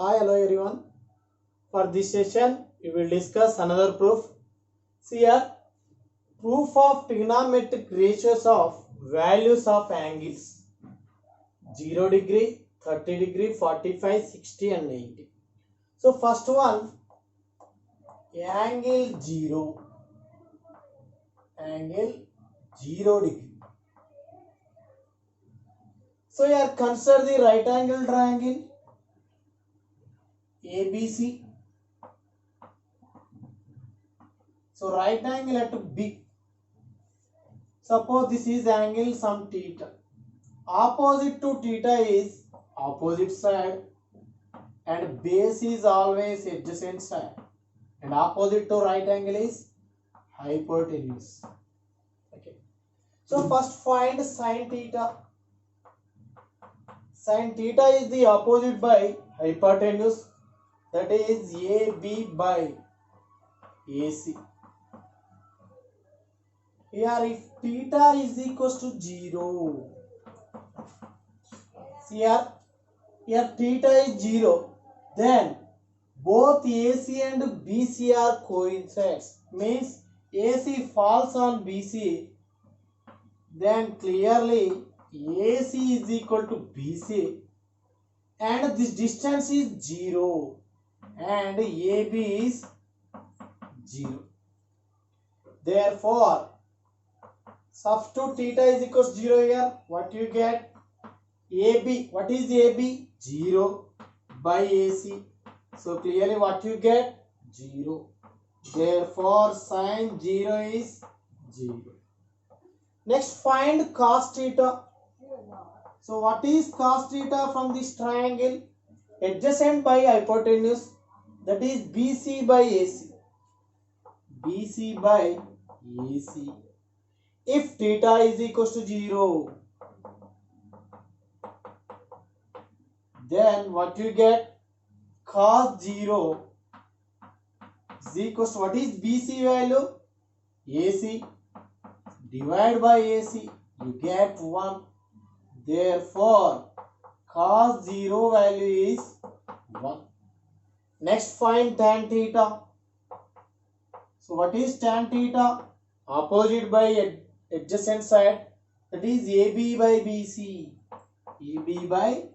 Hi, hello everyone. For this session, we will discuss another proof. See here, proof of trigonometric ratios of values of angles 0 degree, 30 degree, 45, 60 and 90. So first one, angle 0 degree. So here consider the right angle triangle ABC. So right angle at B. Suppose this is angle some theta. Opposite to theta is opposite side and base is always adjacent side and opposite to right angle is hypotenuse. Okay. So first find sine theta. Sine theta is the opposite by hypotenuse, that is AB by AC. Here if theta is equals to 0, see here theta is 0, then both AC and BC are coincides. Means AC falls on BC, then clearly AC is equal to BC and this distance is 0 and AB is 0. Therefore, substitute theta is equal to 0 here. What you get? AB. What is AB? 0 by AC. So clearly what you get? 0. Therefore, sine 0 is 0. Next, find cos theta. So what is cos theta from this triangle? Adjacent by hypotenuse, that is BC by AC. BC by AC. If theta is equal to 0, then what you get? Cos 0 is equal to, what is BC value? AC. Divide by AC, you get 1. Therefore, cos 0 value is 1. Next, find tan theta. So what is tan theta? Opposite by adjacent side, that is AB by BC. AB by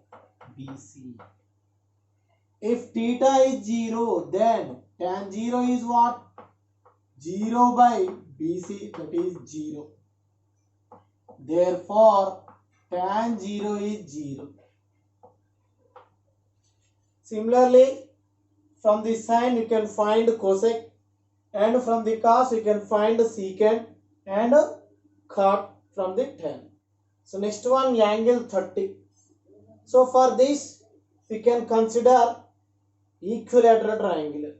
BC. If theta is 0, then tan 0 is what? 0 by BC, that is 0. Therefore, tan 0 is 0. Similarly, from the sine you can find cosec, and from the cos you can find secant and cot from the tan. So next one, angle 30. So for this we can consider equilateral triangle.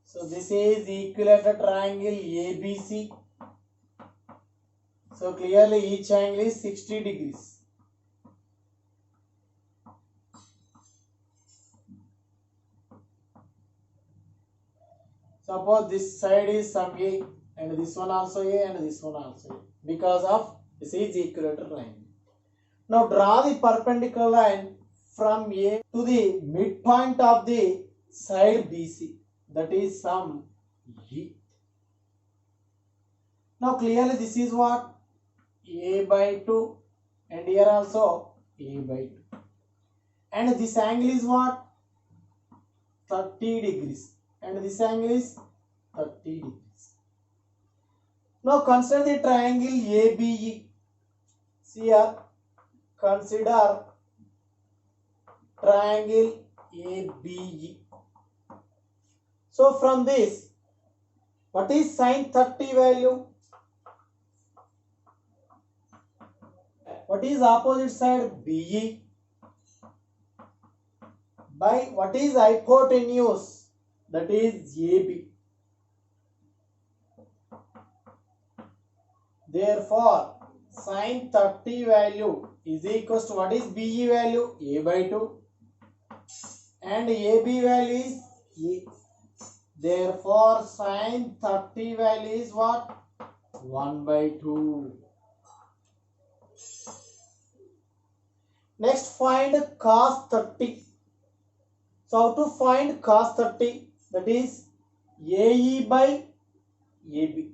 So this is equilateral triangle ABC. So clearly each angle is 60 degrees. Suppose this side is some A and this one also A and this one also A, because of this is equilateral line. Now draw the perpendicular line from A to the midpoint of the side BC, that is some E. Now clearly this is what? A by 2 and here also A by 2. And this angle is what? 30 degrees. And this angle is 30 degrees. Now consider the triangle ABE. See here, consider triangle ABE. So from this, what is sine 30 value? What is opposite side? BE by what is hypotenuse? That is AB. Therefore, sine 30 value is equals to, what is BE value? A by 2 and AB value is A. Therefore, sine 30 value is what? 1 by 2. Next, find cos 30. So how to find cos 30? That is AE by AB.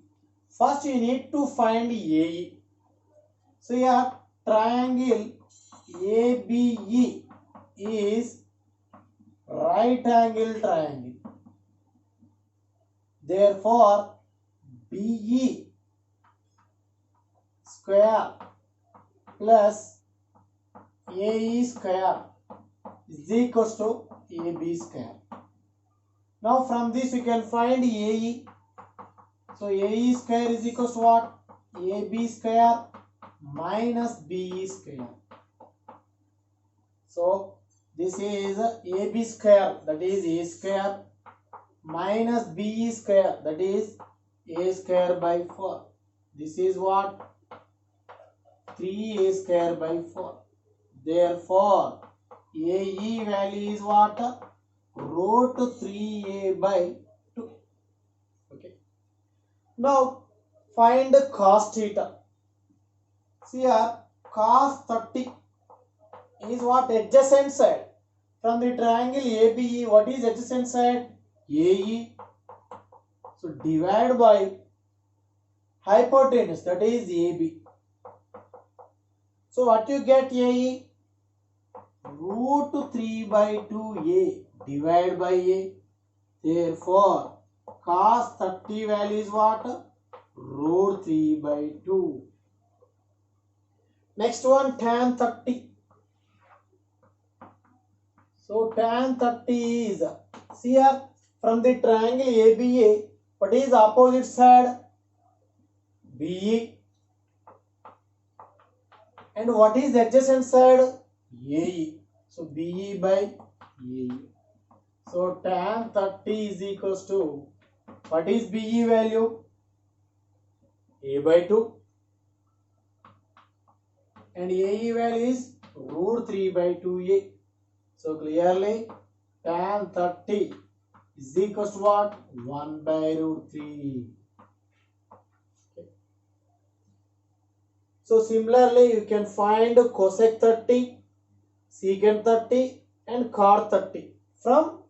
First you need to find AE. So here triangle ABE is right angle triangle. Therefore BE square plus AE square is equals to AB square. Now from this we can find AE. So AE square is equals to what? AB square minus BE square. So this is AB square, that is A square, minus BE square, that is A square by 4. This is what? 3A square by 4. Therefore AE value is what? Root 3A by 2. Okay. Now find cos theta. See here, cos 30 is what? Adjacent side. From the triangle ABE, what is adjacent side? AE. So divide by hypotenuse, that is AB. So what you get AE? Root 3 by 2A divided by A. Therefore cos 30 value is what? Root 3 by 2. Next one, tan 30. So tan 30 is, see here, from the triangle ABA, what is opposite side? BE. And what is adjacent side? AE. So BE by AE. So tan 30 is equals to, what is BE value? A by 2. And AE value is root 3 by 2A. So clearly tan 30 is equals to what? 1 by root 3. Okay. So similarly you can find cosec 30, secant 30 and cot 30 from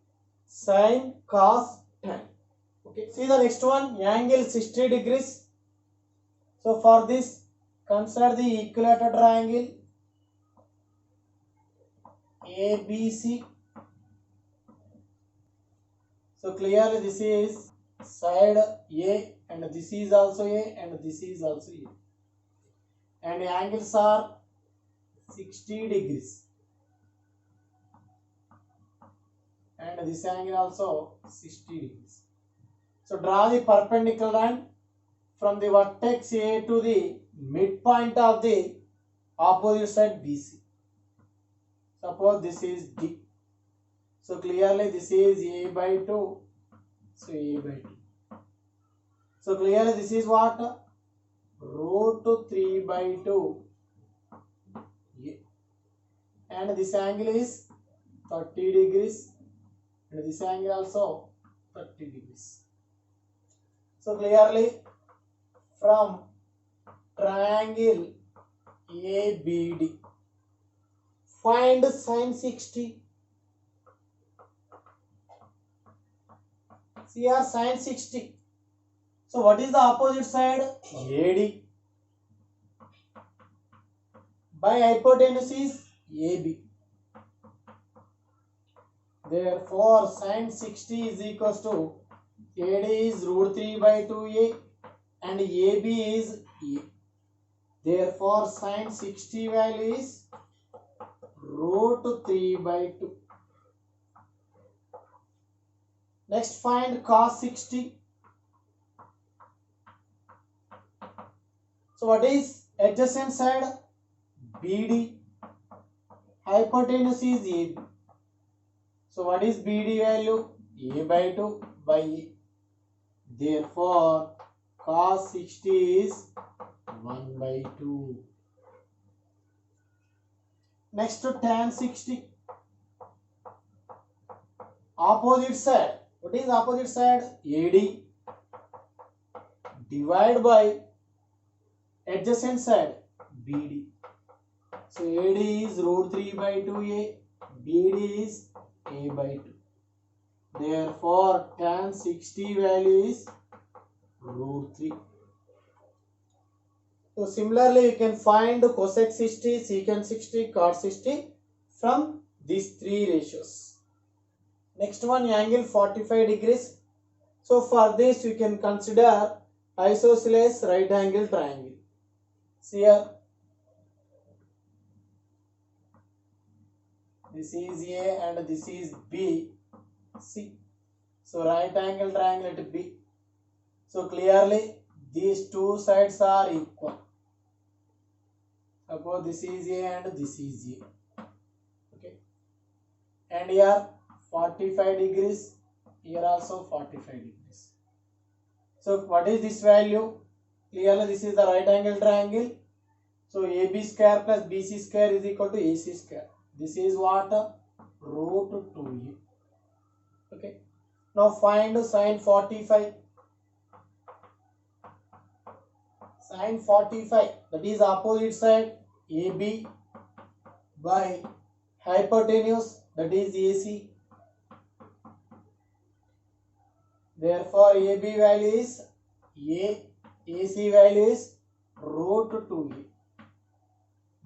sin, cos, tan. Okay. See the next one, angle 60 degrees. So for this consider the equilateral triangle ABC. So clearly this is side A and this is also A and this is also A. And angles are 60 degrees. And this angle also 60 degrees. So draw the perpendicular line from the vertex A to the midpoint of the opposite side BC. Suppose this is D. So clearly this is A by 2. So A by 2. So clearly this is what? Root 3 by 2. A. And this angle is 30 degrees. And this angle also 30 degrees. So clearly from triangle ABD, find sin 60. See here, sin 60. So what is the opposite side? AD. By hypotenuse is AB. Therefore sin 60 is equals to AD is root 3 by 2A and AB is A. Therefore sin 60 value is root 3 by 2. Next find cos 60. So what is adjacent side? BD. Hypotenuse is AB. So what is BD value? A by 2 by A. Therefore cos 60 is 1 by 2. Next to tan 60. Opposite side. What is opposite side? AD. Divide by adjacent side BD. So AD is root 3 by 2A. BD is A by 2. Therefore, tan 60 value is root 3. So similarly, you can find cosec 60, secant 60, cot 60 from these three ratios. Next one, angle 45 degrees. So for this, you can consider isosceles right angle triangle. See here, this is A and this is B. C. So right angle triangle at B. So clearly, these two sides are equal. Suppose this is A and this is A. Okay. And here 45 degrees. Here also 45 degrees. So what is this value? Clearly this is the right angle triangle. So AB square plus BC square is equal to AC square. This is what? Root 2A. Okay. Now find sin 45. Sin 45, that is opposite side AB by hypotenuse, that is AC. Therefore, AB value is A, AC value is root 2A.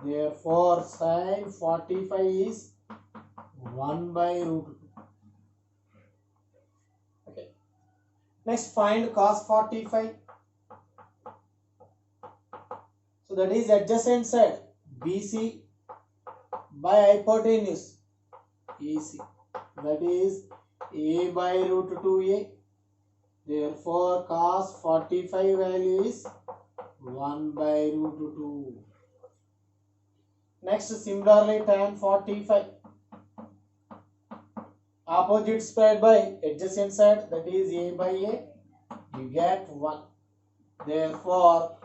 Therefore, sin 45 is 1 by root 2. Okay. Next, find cos 45. So that is adjacent side BC by hypotenuse AC. That is A by root 2A. Therefore, cos 45 value is 1 by root 2. Next, similarly, tan 45. Opposite side by adjacent side, that is A by A. You get 1. Therefore,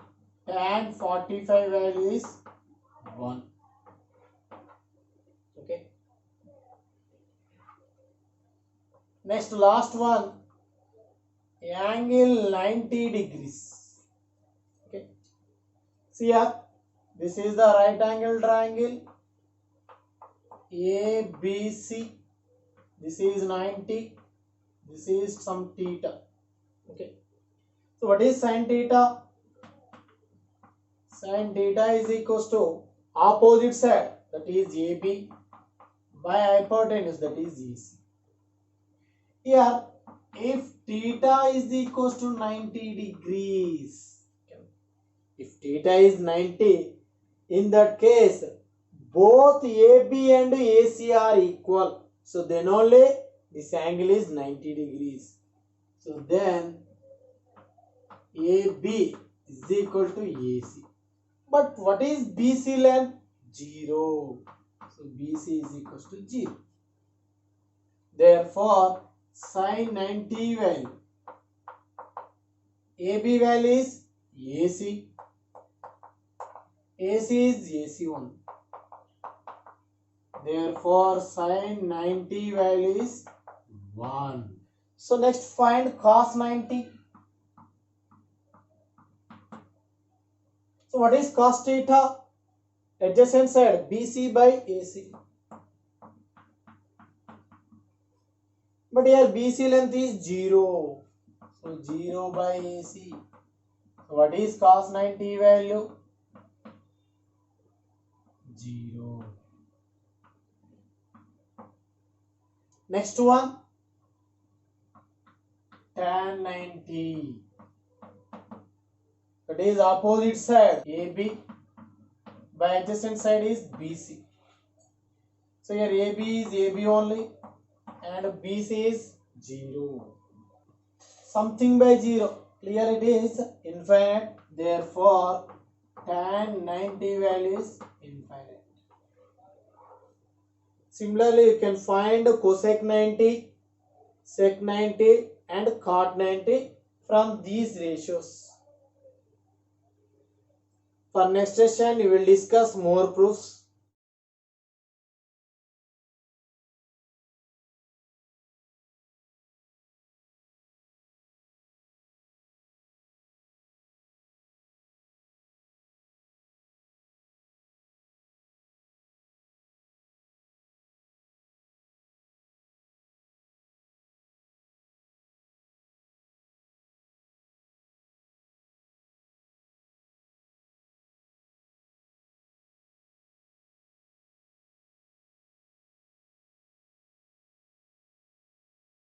tan 45 value is 1. Okay. Next, last one, angle 90 degrees. Okay. See here, this is the right angle triangle ABC. This is 90. This is some theta. Okay. So what is sin theta? Sin theta is equals to opposite side, that is AB, by hypotenuse, that is AC. Here, if theta is equals to 90 degrees, if theta is 90, in that case, both AB and AC are equal. So then only this angle is 90 degrees. So then AB is equal to AC. But what is BC length? 0. So BC is equal to 0. Therefore, sin 90 value, AB value is AC. AC is AC1. Therefore, sin 90 value is 1. So next, find cos 90. So what is cos theta? Adjacent side BC by AC. But here BC length is 0. So 0 by AC. So what is cos 90 value? 0. Next one, tan 90. That is opposite side AB by adjacent side is BC. So here AB is AB only and BC is 0. Something by 0. Clear it is infinite. Therefore, tan 90 value is infinite. Similarly, you can find cosec 90, sec 90 and cot 90 from these ratios. For next session, we will discuss more proofs.